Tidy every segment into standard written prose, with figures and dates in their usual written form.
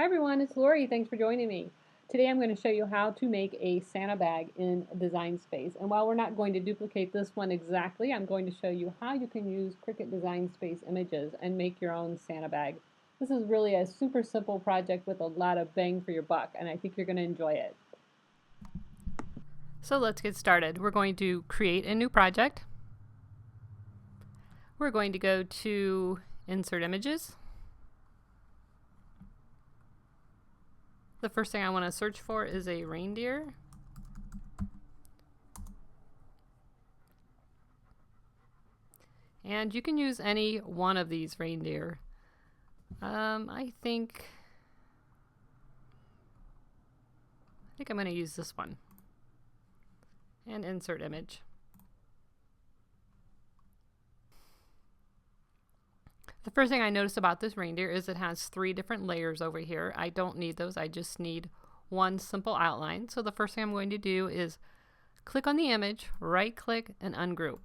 Hi everyone, it's Lori. Thanks for joining me. Today I'm going to show you how to make a Santa bag in Design Space. And while we're not going to duplicate this one exactly, I'm going to show you how you can use Cricut Design Space images and make your own Santa bag. This is really a super simple project with a lot of bang for your buck, and I think you're going to enjoy it. So let's get started. We're going to create a new project. We're going to go to Insert Images. The first thing I want to search for is a reindeer. And you can use any one of these reindeer. I think I'm going to use this one. And insert image. The first thing I notice about this reindeer is it has 3 different layers over here. I don't need those, I just need one simple outline. So the first thing I'm going to do is click on the image, right click and ungroup.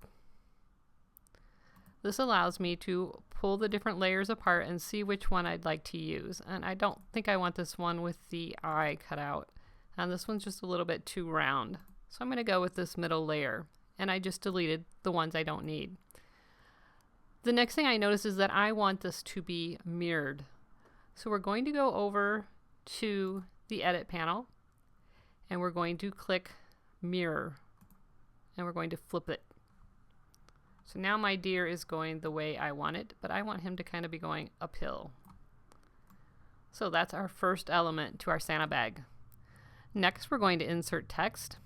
This allows me to pull the different layers apart and see which one I'd like to use. And I don't think I want this one with the eye cut out. And this one's just a little bit too round. So I'm going to go with this middle layer. And I just deleted the ones I don't need. The next thing I notice is that I want this to be mirrored. So we're going to go over to the edit panel and we're going to click mirror and we're going to flip it. So now my deer is going the way I want it, but I want him to kind of be going uphill. So that's our first element to our Santa bag. Next, we're going to insert text.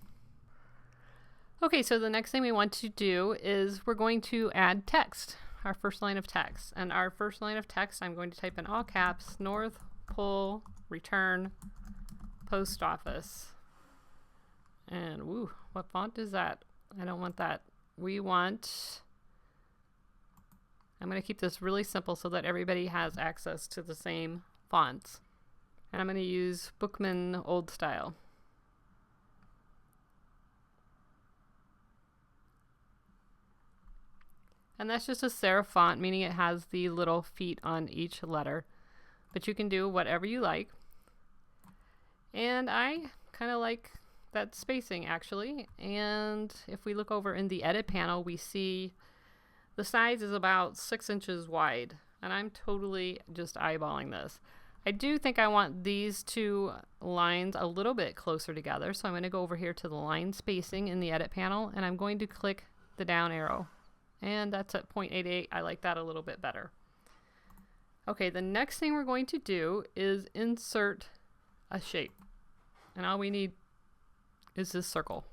Okay, so the next thing we want to do is we're going to add text. Our first line of text. And our first line of text, I'm going to type in all caps, North Pole Return Post Office. And woo, what font is that? I don't want that. We want, I'm going to keep this really simple so that everybody has access to the same fonts. And I'm going to use Bookman Old Style. And that's just a serif font, meaning it has the little feet on each letter. But you can do whatever you like. And I kind of like that spacing, actually. And if we look over in the edit panel, we see the size is about 6 inches wide. And I'm totally just eyeballing this. I do think I want these 2 lines a little bit closer together. So I'm going to go over here to the line spacing in the edit panel. And I'm going to click the down arrow. And that's at 0.88. I like that a little bit better. Okay, the next thing we're going to do is insert a shape. And all we need is this circle.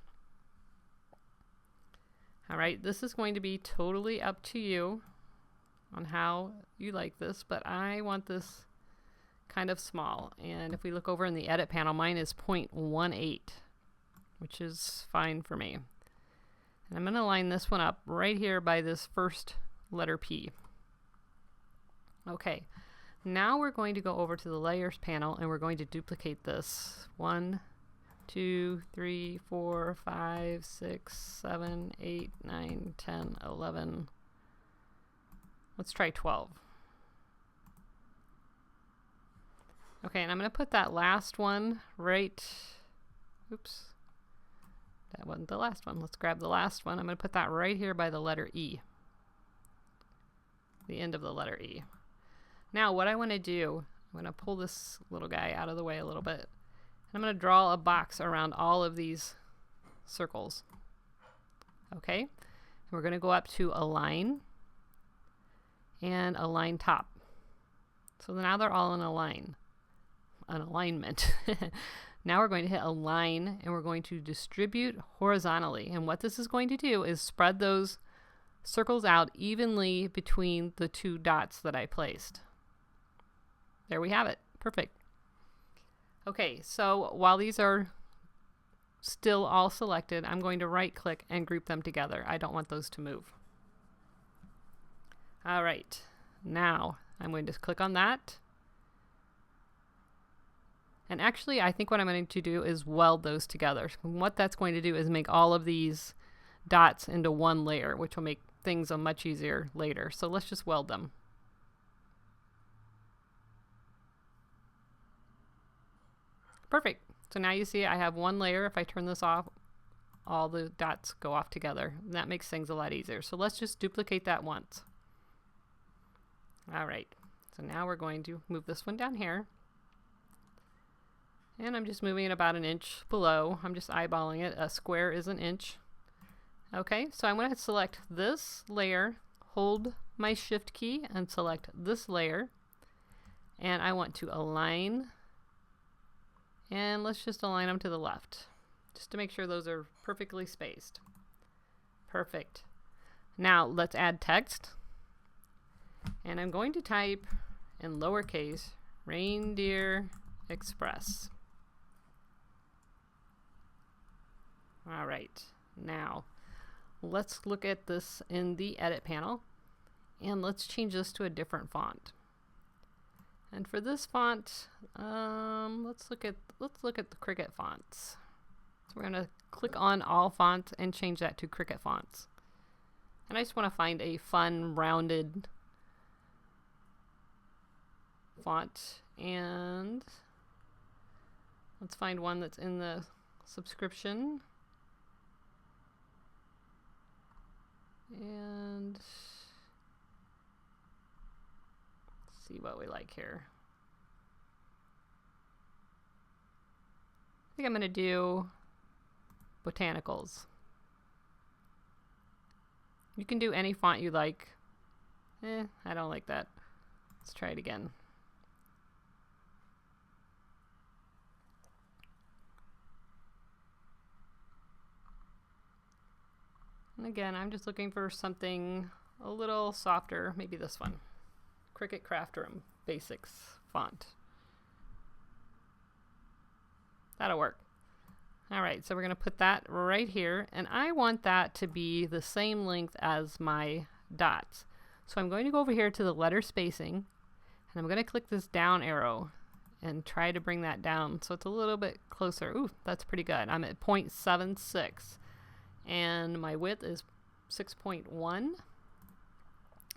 All right, this is going to be totally up to you on how you like this, but I want this kind of small. And if we look over in the edit panel, mine is 0.18, which is fine for me. And I'm going to line this one up right here by this first letter P. Okay, now we're going to go over to the layers panel and we're going to duplicate this. 1, 2, 3, 4, 5, 6, 7, 8, 9, 10, 11. Let's try 12. Okay, and I'm going to put that last one right, oops. That wasn't the last one. Let's grab the last one. I'm going to put that right here by the letter E. The end of the letter E. Now what I want to do, I'm going to pull this little guy out of the way a little bit. I'm going to draw a box around all of these circles. Okay? And we're going to go up to Align and Align Top. So now they're all in an alignment. Now we're going to hit Align and we're going to distribute horizontally. And what this is going to do is spread those circles out evenly between the 2 dots that I placed. There we have it. Perfect. Okay, so while these are still all selected, I'm going to right click and group them together. I don't want those to move. All right, now I'm going to click on that. And actually, I think what I'm going to do is weld those together. And what that's going to do is make all of these dots into one layer, which will make things much easier later. So let's just weld them. Perfect. So now you see I have one layer. If I turn this off, all the dots go off together. And that makes things a lot easier. So let's just duplicate that once. All right. So now we're going to move this one down here. And I'm just moving it about an inch below. I'm just eyeballing it. A square is an inch. Okay, so I'm going to select this layer, hold my shift key and select this layer. And I want to align. And let's just align them to the left, just to make sure those are perfectly spaced. Perfect. Now let's add text. And I'm going to type in lowercase Reindeer Express. All right, now let's look at this in the edit panel, and let's change this to a different font. And for this font, let's look at the Cricut Fonts. So we're going to click on all fonts and change that to Cricut Fonts. And I just want to find a fun rounded font, and let's find one that's in the subscription. And see what we like here. I think I'm going to do Botanicals. You can do any font you like. I don't like that. Let's try it again. And again, I'm just looking for something a little softer, maybe this one. Cricut Craft Room Basics font. That'll work. All right, so we're going to put that right here, and I want that to be the same length as my dots. So I'm going to go over here to the letter spacing, and I'm going to click this down arrow and try to bring that down so it's a little bit closer. Ooh, that's pretty good. I'm at 0.76. And my width is 6.1.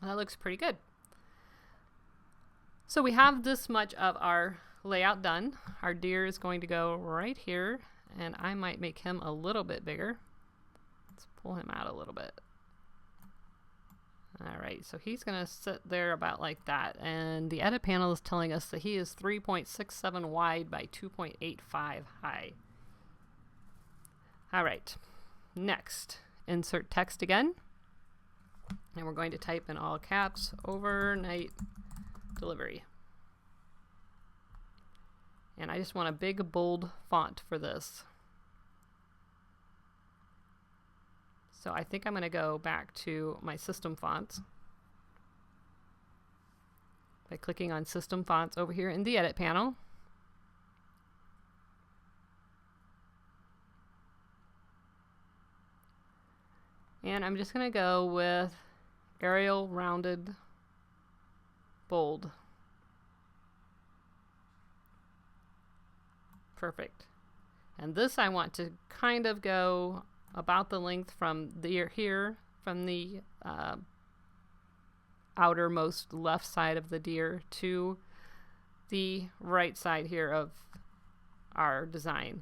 That looks pretty good. So we have this much of our layout done. Our deer is going to go right here, and I might make him a little bit bigger. Let's pull him out a little bit. All right, so he's going to sit there about like that, and the edit panel is telling us that he is 3.67 wide by 2.85 high. All right. Next, insert text again, and we're going to type in all caps, overnight delivery. And I just want a big bold font for this. So I think I'm going to go back to my system fonts by clicking on system fonts over here in the edit panel. And I'm just going to go with Arial Rounded Bold. Perfect. And this I want to kind of go about the length from here, from the outermost left side of the deer to the right side here of our design.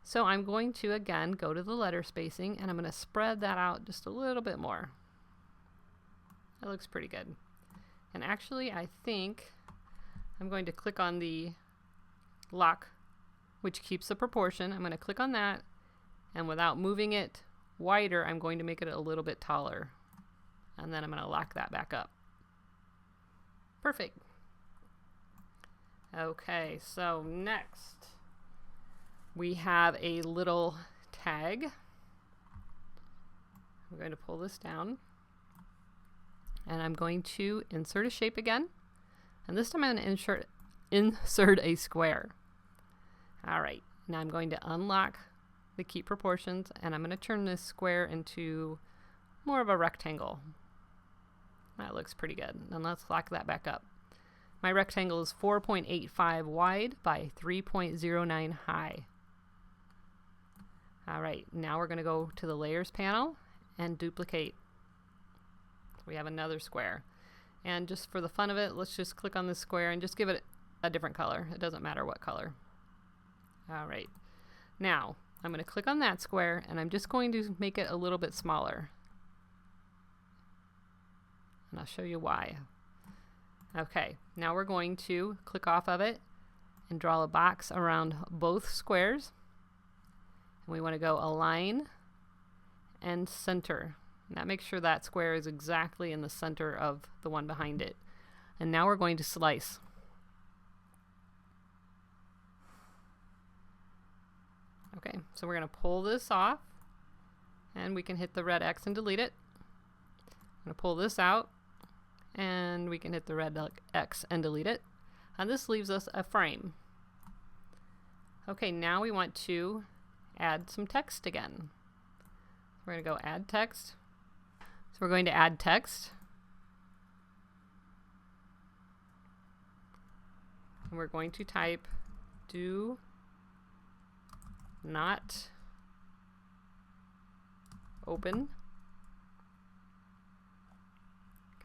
So I'm going to, again, go to the letter spacing, and I'm going to spread that out just a little bit more. That looks pretty good. And actually, I think I'm going to click on the lock, which keeps the proportion. I'm going to click on that, and without moving it wider, I'm going to make it a little bit taller. And then I'm going to lock that back up. Perfect. Okay, so next we have a little tag. I'm going to pull this down, and I'm going to insert a shape again, and this time I'm going to insert a square. All right, now I'm going to unlock the keep proportions, and I'm going to turn this square into more of a rectangle. That looks pretty good. And let's lock that back up. My rectangle is 4.85 wide by 3.09 high. All right, now we're going to go to the layers panel and duplicate. We have another square. And just for the fun of it, let's just click on this square and just give it a different color. It doesn't matter what color. All right. Now, I'm going to click on that square, and I'm just going to make it a little bit smaller. And I'll show you why. Okay, now we're going to click off of it and draw a box around both squares. And we want to go align and center. And that makes sure that square is exactly in the center of the one behind it. And now we're going to slice. Okay, so we're going to pull this off, and we can hit the red X and delete it. I'm going to pull this out, and we can hit the red X and delete it. And this leaves us a frame. Okay, now we want to add some text again. We're going to go add text. So we're going to add text. And we're going to type do not open.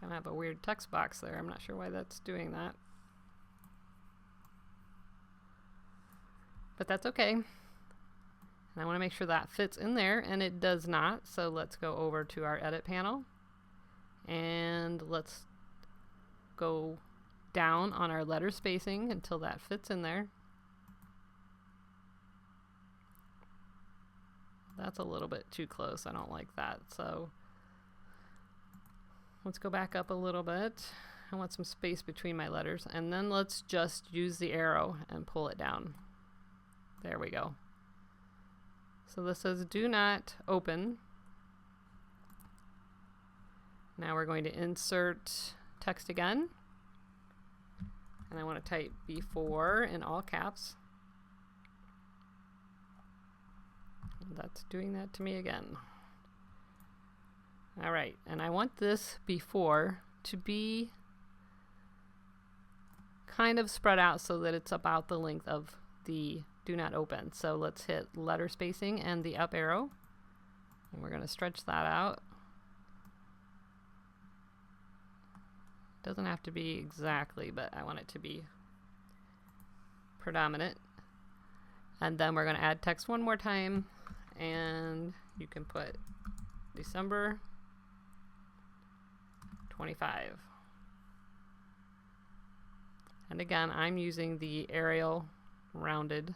Kind of have a weird text box there. I'm not sure why that's doing that. But that's okay. And I want to make sure that fits in there, and it does not. So let's go over to our edit panel, and let's go down on our letter spacing until that fits in there. That's a little bit too close. I don't like that. So let's go back up a little bit. I want some space between my letters, and then let's just use the arrow and pull it down. There we go. So this says do not open. Now we're going to insert text again. And I want to type before in all caps. And that's doing that to me again. All right, and I want this before to be kind of spread out so that it's about the length of the do not open. So let's hit letter spacing and the up arrow, and we're going to stretch that out. Doesn't have to be exactly, but I want it to be predominant. And then we're going to add text one more time, and you can put December 25. And again, I'm using the Arial rounded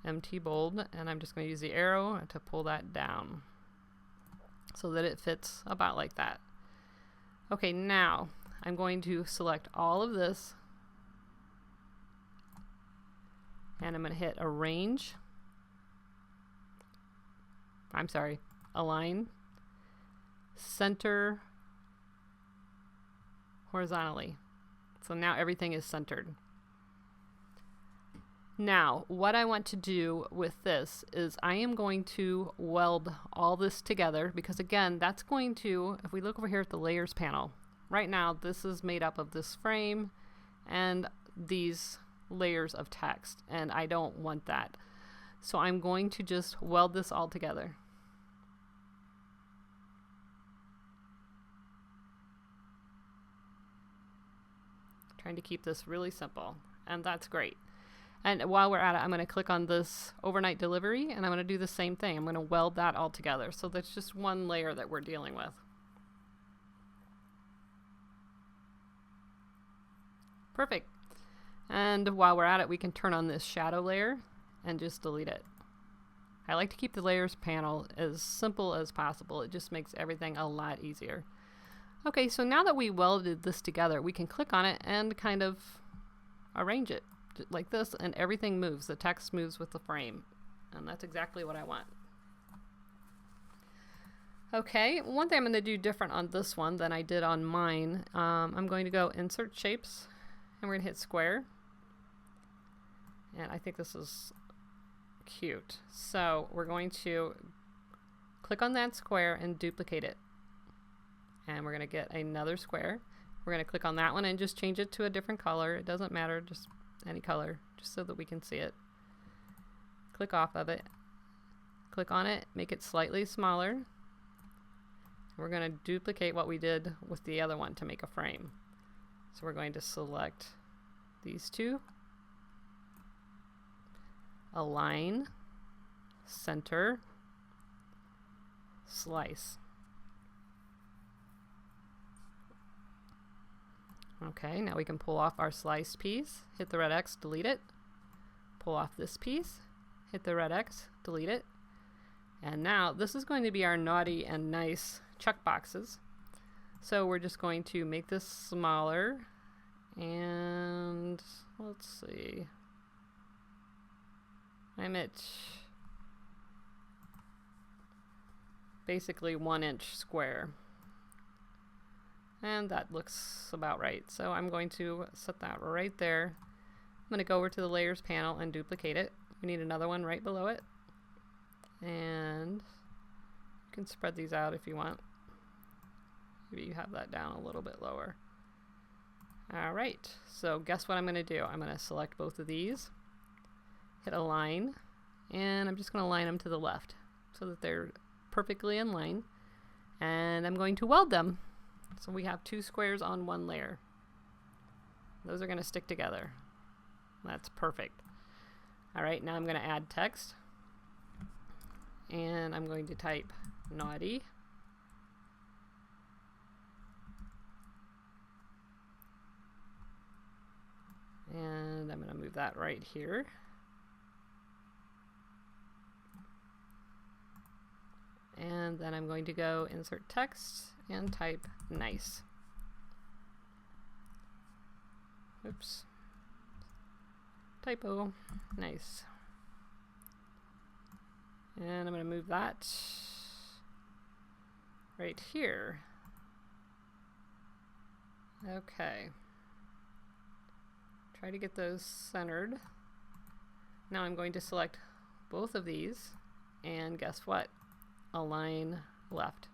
MT bold, and I'm just going to use the arrow to pull that down so that it fits about like that. Okay, now I'm going to select all of this, and I'm going to hit arrange. I'm sorry, align, center horizontally. So now everything is centered. Now, what I want to do with this is I am going to weld all this together, because again, that's going to, if we look over here at the layers panel, right now this is made up of this frame and these layers of text, and I don't want that. So I'm going to just weld this all together. Trying to keep this really simple, and that's great. And while we're at it, I'm going to click on this overnight delivery, and I'm going to do the same thing. I'm going to weld that all together. So that's just one layer that we're dealing with. Perfect. And while we're at it, we can turn on this shadow layer and just delete it. I like to keep the layers panel as simple as possible. It just makes everything a lot easier. Okay, so now that we welded this together, we can click on it and kind of arrange it like this, and everything moves. The text moves with the frame, and that's exactly what I want. Okay, one thing I'm going to do different on this one than I did on mine, I'm going to go insert shapes, and we're going to hit square, and I think this is cute. So we're going to click on that square and duplicate it, and we're going to get another square. We're going to click on that one and just change it to a different color. It doesn't matter, just any color, just so that we can see it. Click off of it, click on it, make it slightly smaller. We're going to duplicate what we did with the other one to make a frame. So we're going to select these two, align, center, slice. Okay, now we can pull off our sliced piece, hit the red X, delete it, pull off this piece, hit the red X, delete it, and now this is going to be our naughty and nice check boxes. So we're just going to make this smaller, and let's see, I'm at basically 1 inch square. And that looks about right. So I'm going to set that right there. I'm going to go over to the layers panel and duplicate it. We need another one right below it. And you can spread these out if you want. Maybe you have that down a little bit lower. All right, so guess what I'm going to do? I'm going to select both of these, hit align, and I'm just going to line them to the left so that they're perfectly in line. And I'm going to weld them. So we have 2 squares on 1 layer. Those are going to stick together. That's perfect. All right, now I'm going to add text. And I'm going to type naughty. And I'm going to move that right here. And then I'm going to go insert text and type nice. Oops. Typo. Nice. And I'm going to move that right here. Okay. Try to get those centered. Now I'm going to select both of these, and guess what? Align left.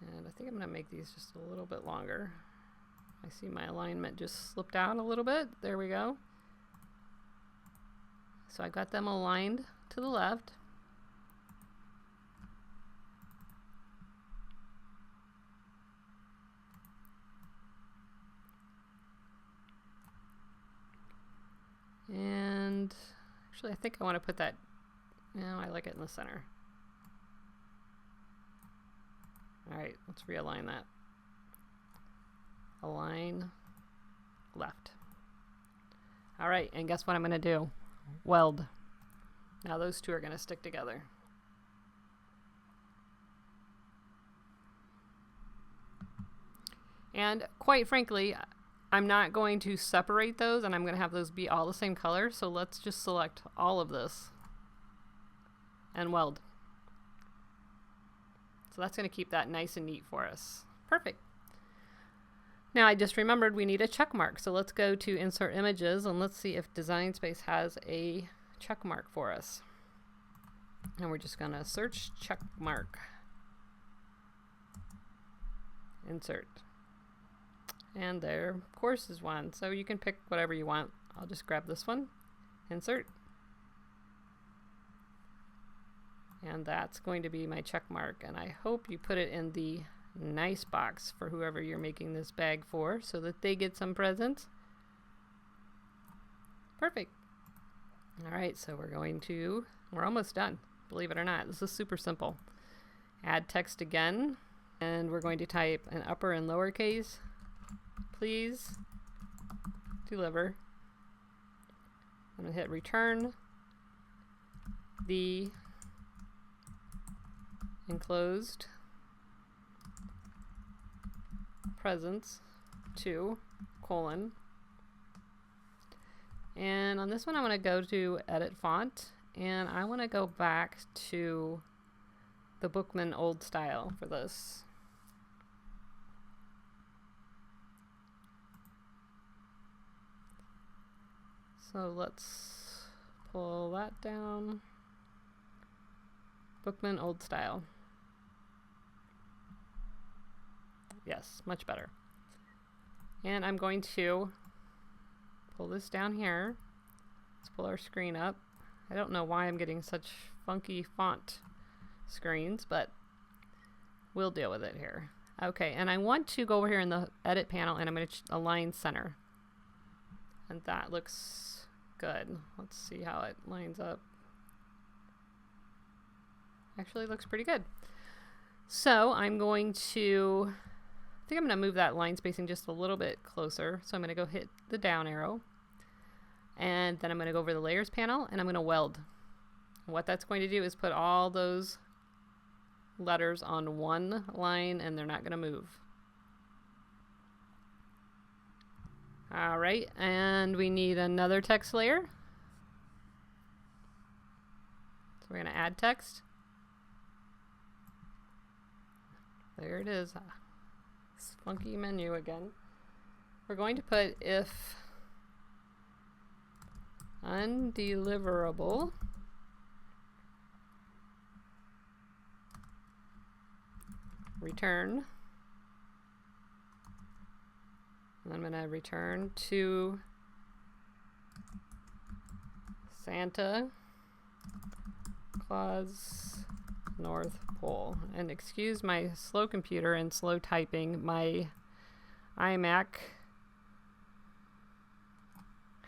And I think I'm going to make these just a little bit longer. I see my alignment just slipped out a little bit. There we go. So I got them aligned to the left. And actually I think I want to put that, no, I like it in the center. Alright, let's realign that. Align left. Alright, and guess what I'm going to do? Weld. Now those two are going to stick together. And quite frankly, I'm not going to separate those, and I'm going to have those be all the same color, so let's just select all of this and weld. So that's going to keep that nice and neat for us. Perfect. Now I just remembered we need a check mark, so let's go to Insert Images and let's see if Design Space has a check mark for us. And we're just going to search check mark. Insert. And there, of course, is one. So you can pick whatever you want. I'll just grab this one. Insert. And that's going to be my check mark. And I hope you put it in the nice box for whoever you're making this bag for so that they get some presents. Perfect. All right, so we're almost done. Believe it or not, this is super simple. Add text again, and we're going to type an upper and lowercase. Please deliver. I'm going to hit return the enclosed presents to : and on this one I want to go to edit font, and I want to go back to the Bookman old style for this. So let's pull that down. Bookman old style. Yes, much better. And I'm going to pull this down here. Let's pull our screen up. I don't know why I'm getting such funky font screens, but we'll deal with it here. Okay, and I want to go over here in the edit panel, and I'm going to align center. And that looks good. Let's see how it lines up. Actually looks pretty good. So I'm going to, I think I'm going to move that line spacing just a little bit closer. So I'm going to go hit the down arrow. And then I'm going to go over the layers panel and I'm going to weld. What that's going to do is put all those letters on one line and they're not going to move. All right, and we need another text layer. So we're going to add text. There it is. This funky menu again. We're going to put if undeliverable return. And I'm going to return to Santa Claus North Pole. And excuse my slow computer and slow typing. My iMac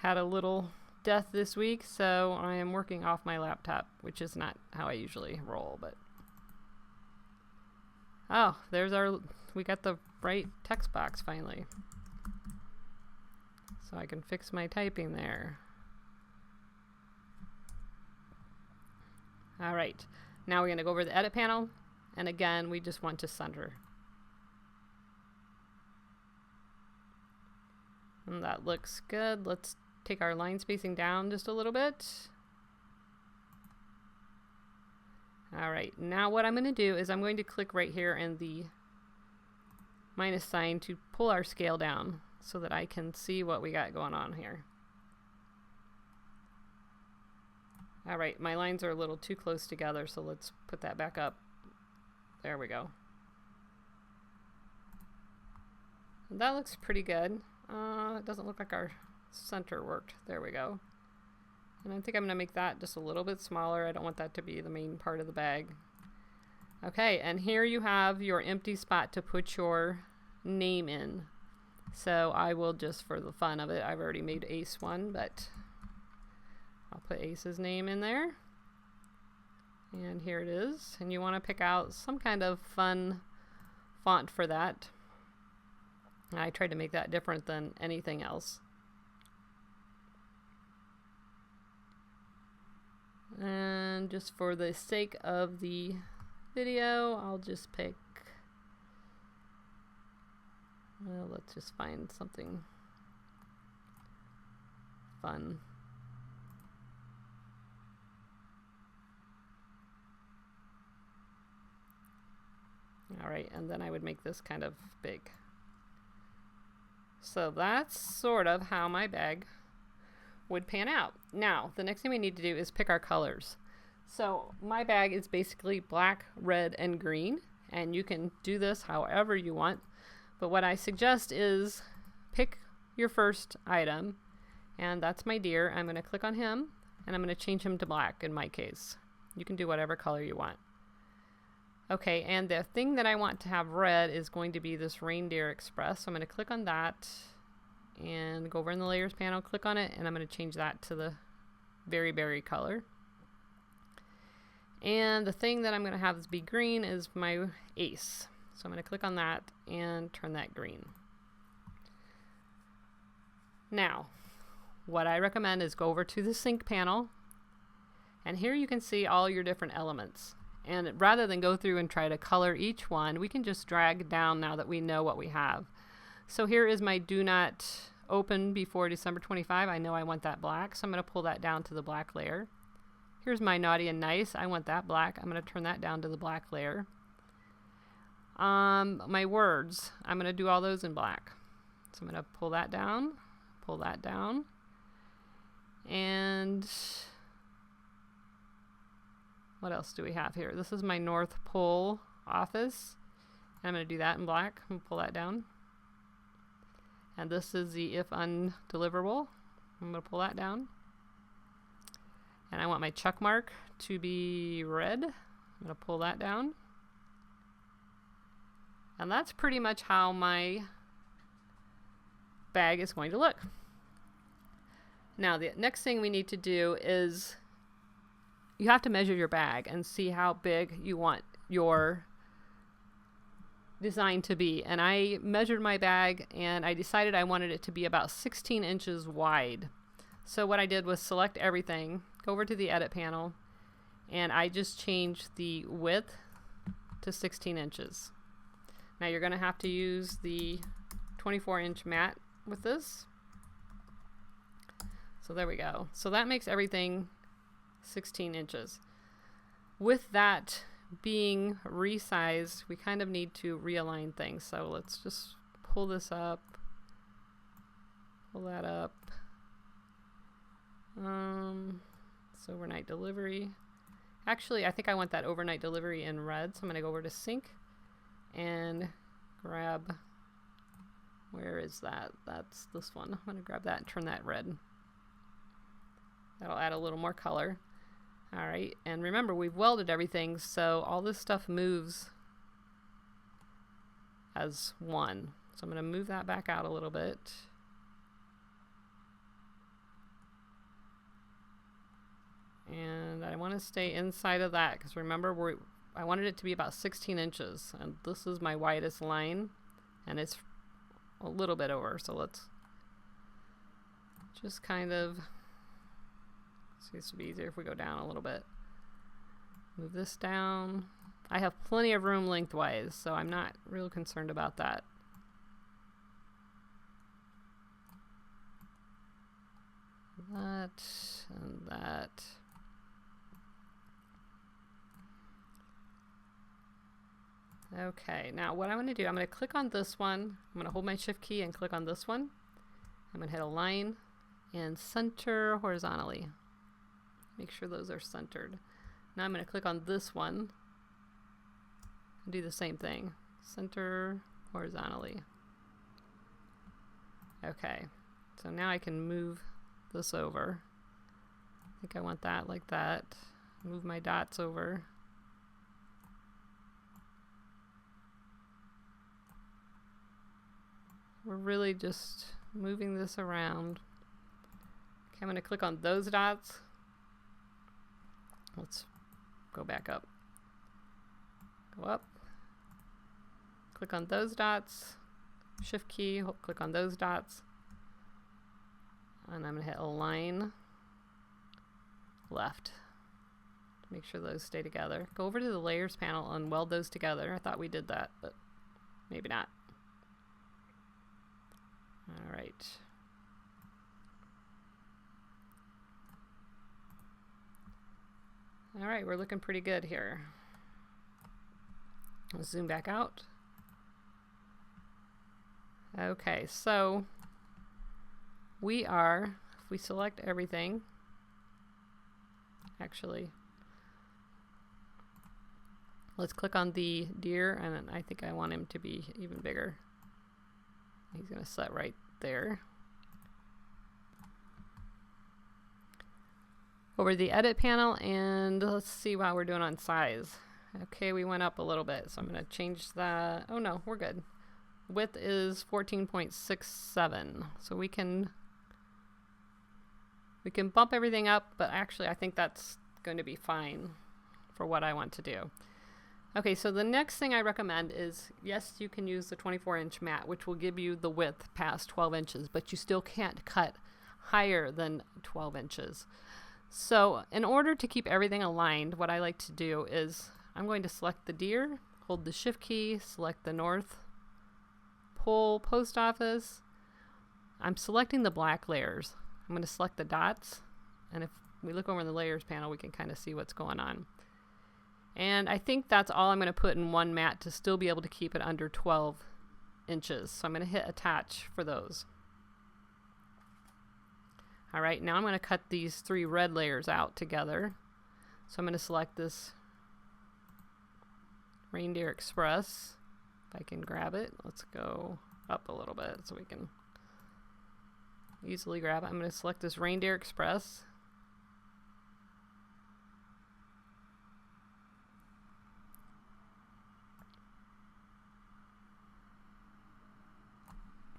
had a little death this week, so I am working off my laptop, which is not how I usually roll, but oh, there's we got the right text box finally. So I can fix my typing there. All right, now we're going to go over the edit panel, and again, we just want to center. And that looks good. Let's take our line spacing down just a little bit. All right, now what I'm going to do is I'm going to click right here in the minus sign to pull our scale down so that I can see what we got going on here. All right, my lines are a little too close together, so let's put that back up. There we go. And that looks pretty good. It doesn't look like our center worked. There we go. And I think I'm going to make that just a little bit smaller. I don't want that to be the main part of the bag. Okay, and here you have your empty spot to put your name in. So I will just, for the fun of it, I've already made Ace one, but I'll put Ace's name in there. And here it is. And you want to pick out some kind of fun font for that. I tried to make that different than anything else. And just for the sake of the video, I'll just pick, well, let's just find something fun. All right, and then I would make this kind of big. So that's sort of how my bag would pan out. Now, the next thing we need to do is pick our colors. So my bag is basically black, red, and green, and you can do this however you want. But what I suggest is pick your first item, and that's my deer. I'm going to click on him, and I'm going to change him to black in my case. You can do whatever color you want. Okay, and the thing that I want to have red is going to be this Reindeer Express. So I'm going to click on that and go over in the layers panel, click on it, and I'm going to change that to the berry color. And the thing that I'm going to have be green is my Ace. So I'm going to click on that and turn that green. Now, what I recommend is go over to the sync panel, and here you can see all your different elements. And rather than go through and try to color each one, we can just drag down now that we know what we have. So here is my do not open before December 25. I know I want that black, so I'm going to pull that down to the black layer. Here's my naughty and nice. I want that black. I'm going to turn that down to the black layer. My words, I'm going to do all those in black. So I'm going to pull that down, and what else do we have here? This is my North Pole office. And I'm going to do that in black and pull that down. And this is the if undeliverable. I'm going to pull that down. And I want my check mark to be red. I'm going to pull that down. And that's pretty much how my bag is going to look. Now the next thing we need to do is you have to measure your bag and see how big you want your design to be. And I measured my bag and I decided I wanted it to be about 16 inches wide. So what I did was select everything, go over to the edit panel, and I just changed the width to 16 inches. Now you're going to have to use the 24-inch mat with this. So there we go. So that makes everything 16 inches. With that being resized, we kind of need to realign things. So let's just pull this up, pull that up. It's overnight delivery. Actually, I think I want that overnight delivery in red. So I'm going to go over to sync and grab, where is that? That's this one. I'm going to grab that and turn that red. That'll add a little more color. All right, and remember we've welded everything, so all this stuff moves as one. So I'm going to move that back out a little bit. And I want to stay inside of that because remember I wanted it to be about 16 inches, and this is my widest line, and it's a little bit over. So let's just kind of, seems to be easier if we go down a little bit. Move this down. I have plenty of room lengthwise, so I'm not real concerned about that. That and that. Okay, now what I'm going to do, I'm going to click on this one. I'm going to hold my shift key and click on this one. I'm going to hit align and center horizontally. Make sure those are centered. Now I'm going to click on this one and do the same thing. Center horizontally. Okay, so now I can move this over. I think I want that like that. Move my dots over. We're really just moving this around. Okay, I'm going to click on those dots. Let's go back up. Go up. Click on those dots. Shift key, click on those dots. And I'm going to hit align left. Make sure those stay together. Go over to the layers panel and weld those together. I thought we did that, but maybe not. All right. All right, we're looking pretty good here. Let's zoom back out. Okay, so if we select everything, actually, let's click on the deer, and I think I want him to be even bigger. He's going to set right there. Over to the edit panel, and let's see how we're doing on size. Okay, we went up a little bit, so I'm going to change that. Oh no, we're good. Width is 14.67, so we can bump everything up, but actually I think that's going to be fine for what I want to do. Okay, so the next thing I recommend is, yes, you can use the 24-inch mat, which will give you the width past 12 inches, but you still can't cut higher than 12 inches. So in order to keep everything aligned, what I like to do is I'm going to select the deer, hold the shift key, select the North Pole Post Office. I'm selecting the black layers. I'm going to select the dots, and if we look over in the layers panel, we can kind of see what's going on. And I think that's all I'm going to put in one mat to still be able to keep it under 12 inches. So I'm going to hit attach for those. All right, now I'm going to cut these 3 red layers out together. So I'm going to select this Reindeer Express. If I can grab it, let's go up a little bit so we can easily grab it. I'm going to select this Reindeer Express.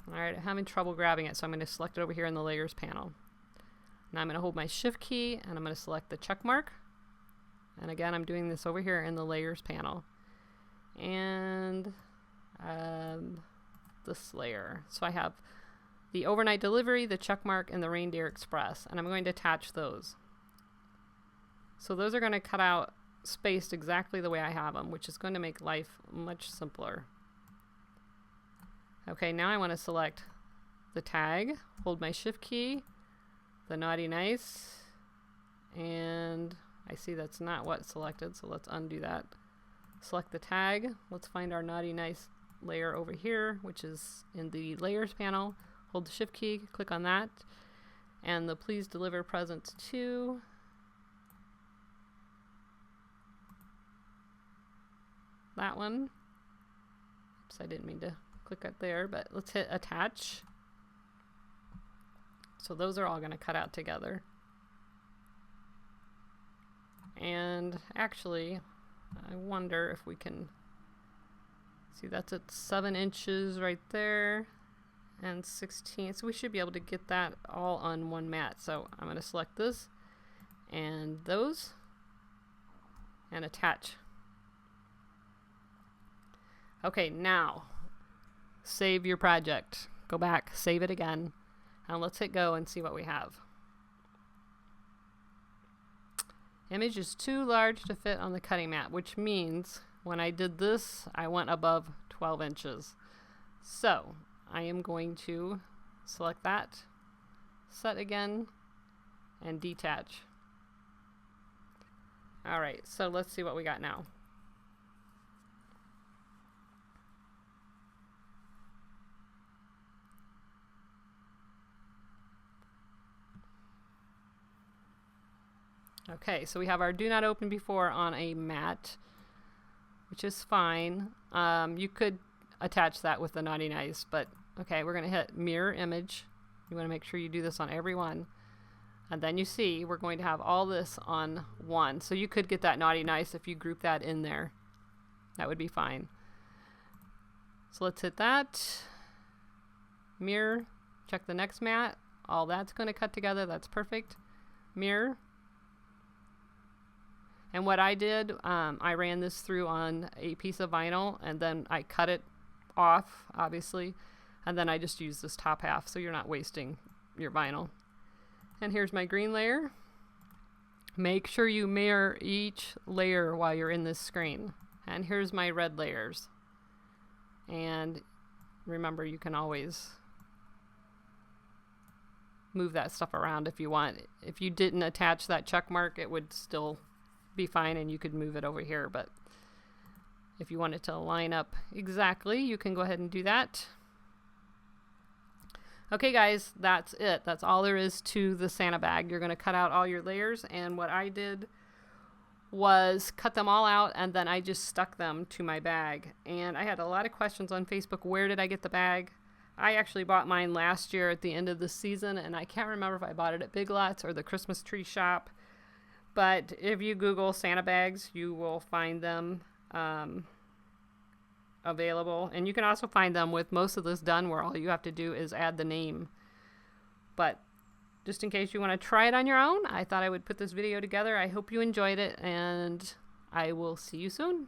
All right, I'm having trouble grabbing it, so I'm going to select it over here in the layers panel. Now I'm going to hold my shift key and I'm going to select the check mark. And again, I'm doing this over here in the layers panel. And this layer. So I have the overnight delivery, the check mark, and the reindeer express. And I'm going to attach those. So those are going to cut out spaced exactly the way I have them, which is going to make life much simpler. Okay, now I want to select the tag, hold my shift key, the naughty nice, and I see that's not what's selected, so let's undo that. Select the tag. Let's find our naughty nice layer over here, which is in the layers panel. Hold the shift key, click on that, and the please deliver presents to. That one. Oops, I didn't mean to click it there, but let's hit attach. So those are all going to cut out together. And actually, I wonder if we can see that's at 7 inches right there and 16. So we should be able to get that all on one mat. So I'm going to select this and those and attach. Okay, now save your project. Go back, save it again, and let's hit go and see what we have. Image is too large to fit on the cutting mat, which means when I did this, I went above 12 inches. So I am going to select that, set again, and detach. All right, so let's see what we got now. Okay, so we have our do not open before on a mat, which is fine. You could attach that with the naughty nice, but okay, we're going to hit mirror image. You want to make sure you do this on every one. And then you see we're going to have all this on one. So you could get that naughty nice if you group that in there. That would be fine. So let's hit that. Mirror, check the next mat. All that's going to cut together. That's perfect. Mirror. And what I did, I ran this through on a piece of vinyl and then I cut it off, obviously, and then I just used this top half so you're not wasting your vinyl. And here's my green layer. Make sure you mirror each layer while you're in this screen. And here's my red layers. And remember, you can always move that stuff around if you want. If you didn't attach that check mark, it would still be fine and you could move it over here, but if you want it to line up exactly, you can go ahead and do that. Okay guys, that's it. That's all there is to the Santa bag. You're going to cut out all your layers, and what I did was cut them all out and then I just stuck them to my bag. And I had a lot of questions on Facebook, where did I get the bag? I actually bought mine last year at the end of the season, and I can't remember if I bought it at Big Lots or the Christmas Tree Shop. But if you Google Santa bags, you will find them available. And you can also find them with most of this done where all you have to do is add the name. But just in case you want to try it on your own, I thought I would put this video together. I hope you enjoyed it, and I will see you soon.